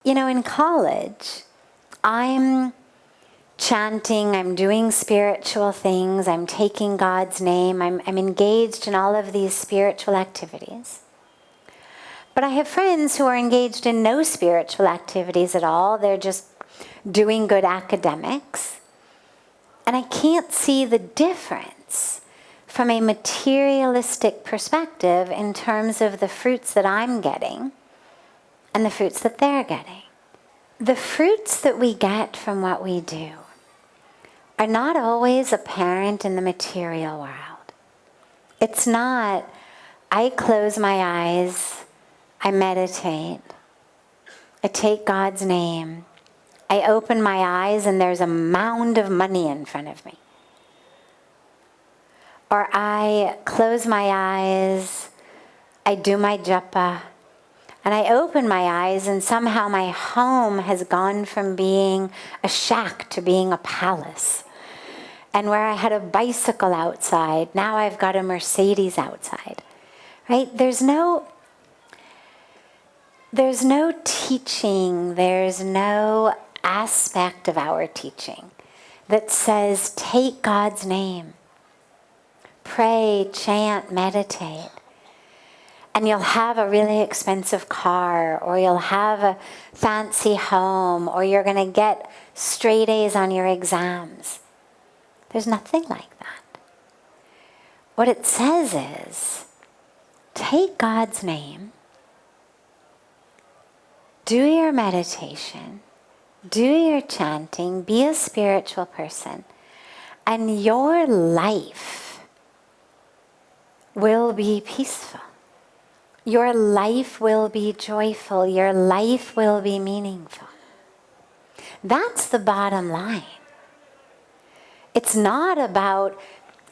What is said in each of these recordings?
In college, I'm chanting, I'm doing spiritual things, I'm taking God's name, I'm engaged in all of these spiritual activities. But I have friends who are engaged in no spiritual activities at all. They're just doing good academics. And I can't see the difference from a materialistic perspective in terms of the fruits that I'm getting and the fruits that they're getting. The fruits that we get from what we do are not always apparent in the material world. It's not, I close my eyes, I meditate, I take God's name, I open my eyes and there's a mound of money in front of me. Or I close my eyes, I do my japa, and I open my eyes and somehow my home has gone from being a shack to being a palace. And where I had a bicycle outside, now I've got a Mercedes outside. Right? There's no teaching, there's no aspect of our teaching that says take God's name, pray, chant, meditate, and you'll have a really expensive car, or you'll have a fancy home, or you're going to get straight A's on your exams. There's nothing like that. What it says is, take God's name, do your meditation, do your chanting, be a spiritual person, and your life will be peaceful. Your life will be joyful. Your life will be meaningful. That's the bottom line. It's not about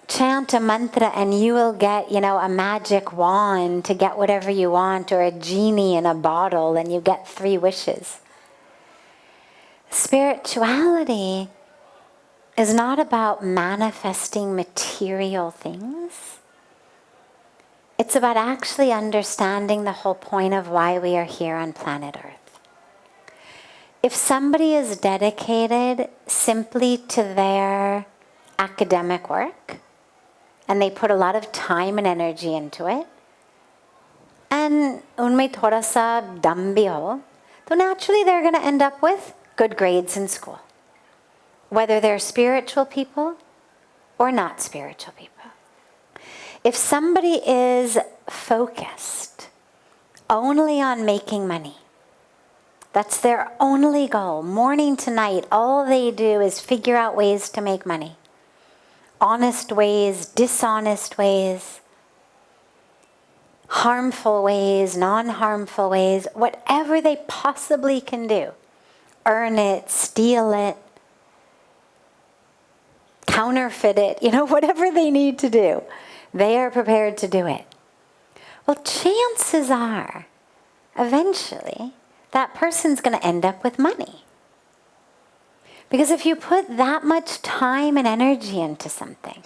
chant a mantra and you will get, a magic wand to get whatever you want, or a genie in a bottle and you get 3 wishes. Spirituality is not about manifesting material things. It's about actually understanding the whole point of why we are here on planet Earth. If somebody is dedicated simply to their academic work, and they put a lot of time and energy into it, and unme thoda sa dam bhi ho, then naturally they're going to end up with good grades in school, whether they're spiritual people or not spiritual people. If somebody is focused only on making money, that's their only goal, morning to night, all they do is figure out ways to make money. Honest ways, dishonest ways, harmful ways, non-harmful ways, whatever they possibly can do. Earn it, steal it, counterfeit it, whatever they need to do. They are prepared to do it. Well, chances are, eventually, that person's going to end up with money. Because if you put that much time and energy into something,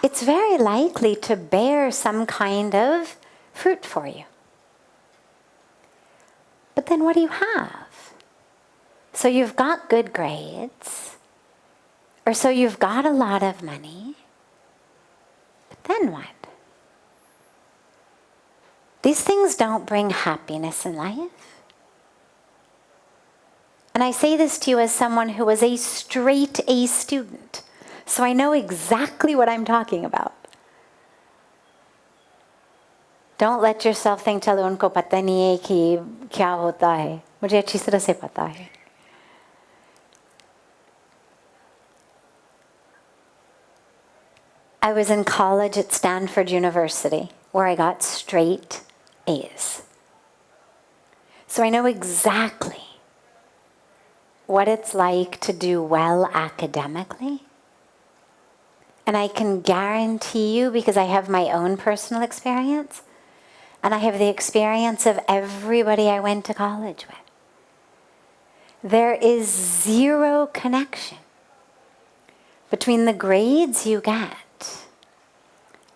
it's very likely to bear some kind of fruit for you. But then what do you have? So you've got good grades, or so you've got a lot of money, but then what? These things don't bring happiness in life. And I say this to you as someone who was a straight A student, so I know exactly what I'm talking about. Don't let yourself think, चलो उनको पता नहीं है कि क्या होता है. मुझे अच्छी तरह से पता है. I was in college at Stanford University, where I got straight A's. So I know exactly what it's like to do well academically. And I can guarantee you, because I have my own personal experience, and I have the experience of everybody I went to college with, there is zero connection between the grades you get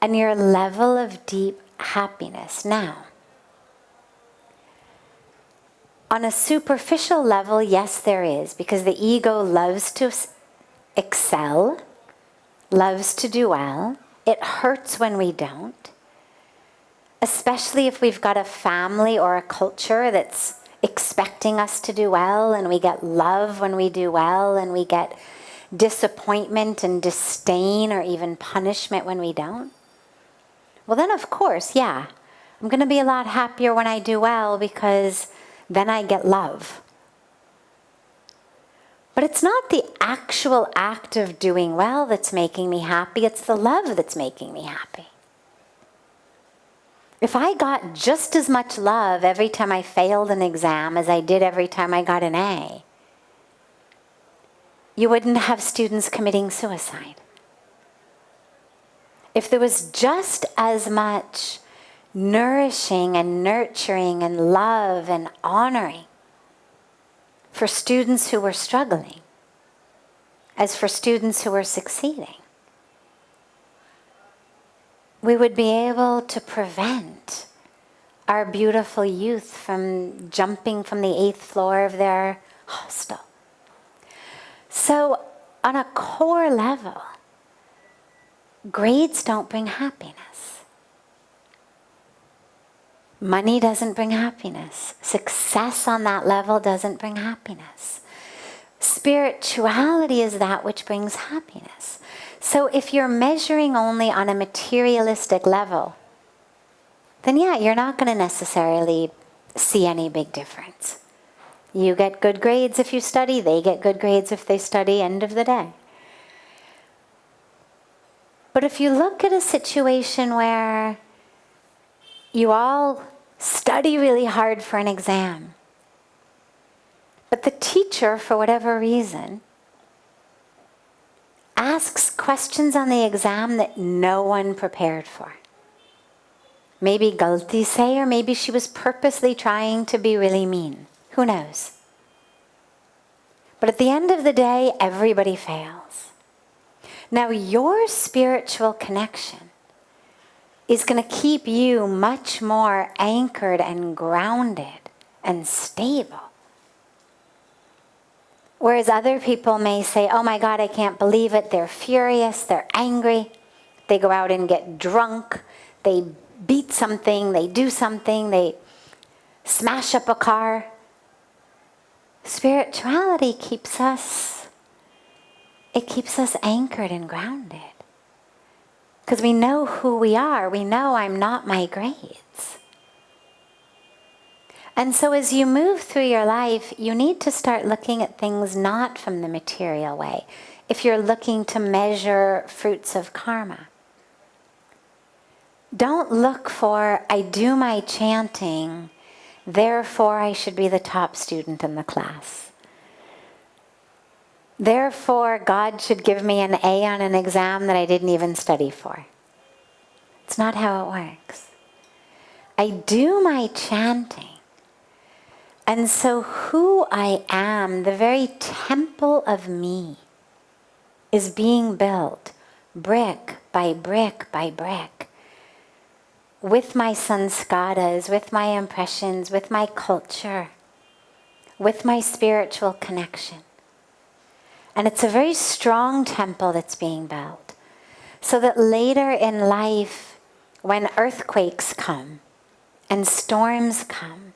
and your level of deep happiness. Now, On a superficial level, yes, there is, because the ego loves to excel, loves to do well. It hurts when we don't, especially if we've got a family or a culture that's expecting us to do well, and we get love when we do well, and we get disappointment and disdain or even punishment when we don't. Well, then of course, yeah, I'm going to be a lot happier when I do well, because then I get love. But it's not the actual act of doing well that's making me happy, it's the love that's making me happy. If I got just as much love every time I failed an exam as I did every time I got an A, you wouldn't have students committing suicide. If there was just as much nourishing and nurturing and love and honoring for students who were struggling as for students who were succeeding, we would be able to prevent our beautiful youth from jumping from the 8th floor of their hostel. So on a core level, grades don't bring happiness. Money doesn't bring happiness. Success on that level doesn't bring happiness. Spirituality is that which brings happiness. So if you're measuring only on a materialistic level, then yeah, you're not going to necessarily see any big difference. You get good grades if you study, they get good grades if they study, end of the day. But if you look at a situation where you all study really hard for an exam, but the teacher, for whatever reason, asks questions on the exam that no one prepared for. Maybe galti se, or maybe she was purposely trying to be really mean. Who knows? But at the end of the day, everybody fails. Now, your spiritual connection is going to keep you much more anchored and grounded and stable. Whereas other people may say, oh my God, I can't believe it. They're furious, they're angry. They go out and get drunk. They beat something, they do something, they smash up a car. Spirituality keeps us anchored and grounded. Because we know who we are. We know I'm not my grades. And so as you move through your life, you need to start looking at things not from the material way. If you're looking to measure fruits of karma, don't look for, I do my chanting, therefore I should be the top student in the class. Therefore, God should give me an A on an exam that I didn't even study for. It's not how it works. I do my chanting. And so who I am, the very temple of me, is being built brick by brick by brick. With my sanskaras, with my impressions, with my culture, with my spiritual connection. And it's a very strong temple that's being built, so that later in life, when earthquakes come and storms come,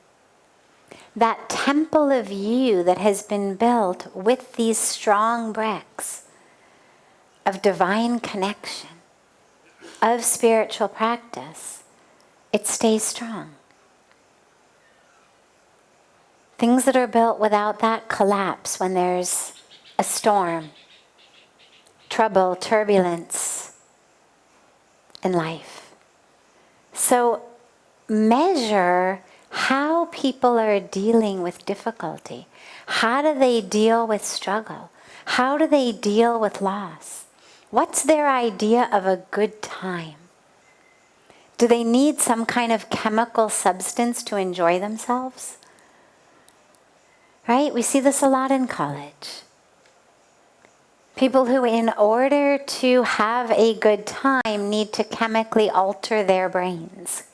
that temple of you that has been built with these strong bricks of divine connection, of spiritual practice, it stays strong. Things that are built without that collapse when there's a storm, trouble, turbulence in life. So measure how people are dealing with difficulty. How do they deal with struggle? How do they deal with loss? What's their idea of a good time? Do they need some kind of chemical substance to enjoy themselves? Right? We see this a lot in college. People who, in order to have a good time, need to chemically alter their brains.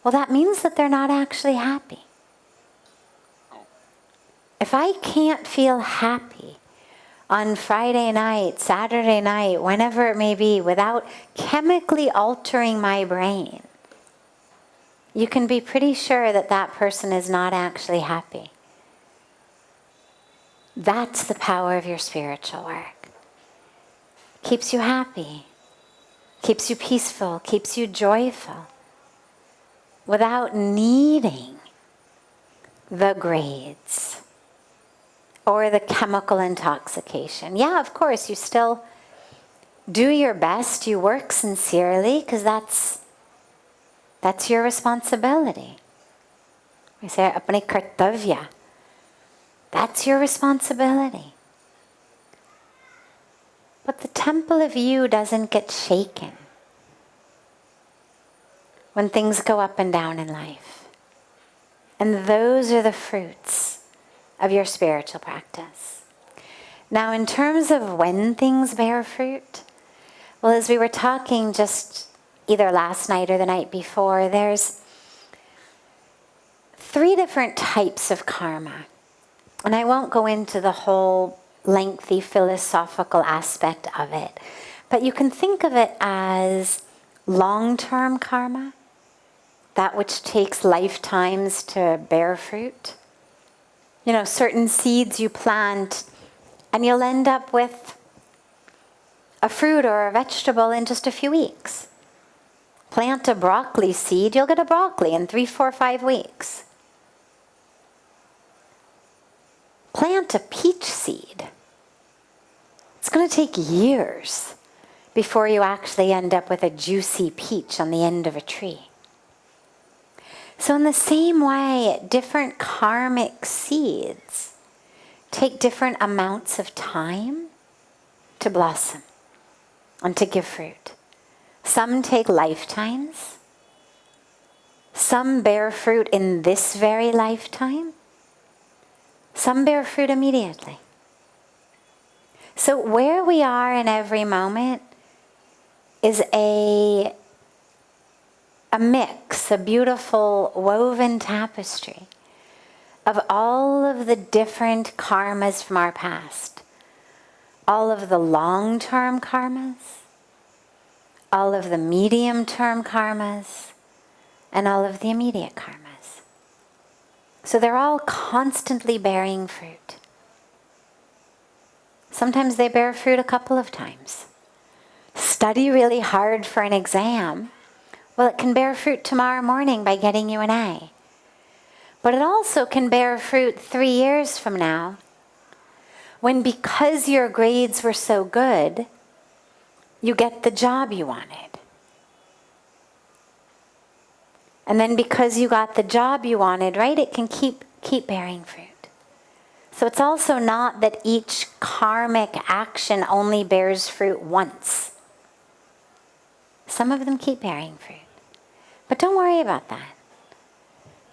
Well, that means that they're not actually happy. If I can't feel happy on Friday night, Saturday night, whenever it may be, without chemically altering my brain, you can be pretty sure that that person is not actually happy. That's the power of your spiritual work. Keeps you happy, keeps you peaceful, keeps you joyful, without needing the grades or the chemical intoxication. Yeah, of course, you still do your best, you work sincerely, because that's your responsibility. We say, apne kartavya. That's your responsibility. But the temple of you doesn't get shaken when things go up and down in life. And those are the fruits of your spiritual practice. Now, in terms of when things bear fruit, well, as we were talking just either last night or the night before, there's 3 different types of karma. And I won't go into the whole lengthy philosophical aspect of it, but you can think of it as long-term karma, that which takes lifetimes to bear fruit. You know, certain seeds you plant and you'll end up with a fruit or a vegetable in just a few weeks. Plant a broccoli seed, you'll get a broccoli in 3, 4, 5 weeks. Plant a peach seed. It's going to take years before you actually end up with a juicy peach on the end of a tree. So in the same way, different karmic seeds take different amounts of time to blossom and to give fruit. Some take lifetimes. Some bear fruit in this very lifetime. Some bear fruit immediately. So where we are in every moment is a mix, a beautiful woven tapestry of all of the different karmas from our past. All of the long-term karmas, all of the medium-term karmas, and all of the immediate karmas. So they're all constantly bearing fruit. Sometimes they bear fruit a couple of times. Study really hard for an exam. Well, it can bear fruit tomorrow morning by getting you an A. But it also can bear fruit 3 years from now, when because your grades were so good, you get the job you wanted. And then because you got the job you wanted, right, it can keep bearing fruit. So it's also not that each karmic action only bears fruit once. Some of them keep bearing fruit. But don't worry about that.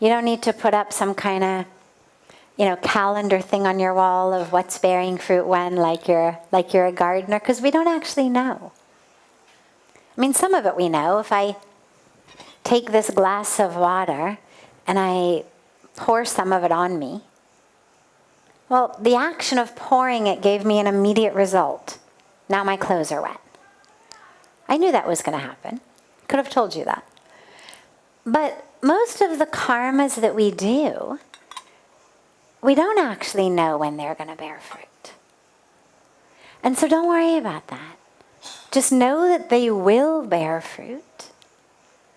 You don't need to put up some kind of, calendar thing on your wall of what's bearing fruit when, like you're a gardener, because we don't actually know. I mean, some of it we know. If I take this glass of water and I pour some of it on me, well, the action of pouring it gave me an immediate result. Now my clothes are wet. I knew that was going to happen. Could have told you that. But most of the karmas that we do, we don't actually know when they're going to bear fruit. And so don't worry about that. Just know that they will bear fruit.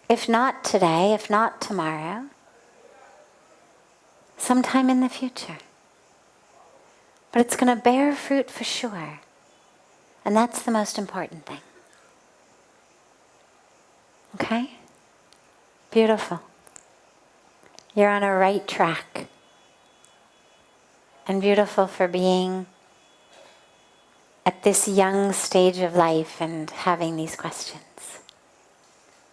If not today, if not tomorrow, sometime in the future. But it's going to bear fruit for sure. And that's the most important thing. Okay? Beautiful. You're on a right track. And beautiful for being at this young stage of life and having these questions.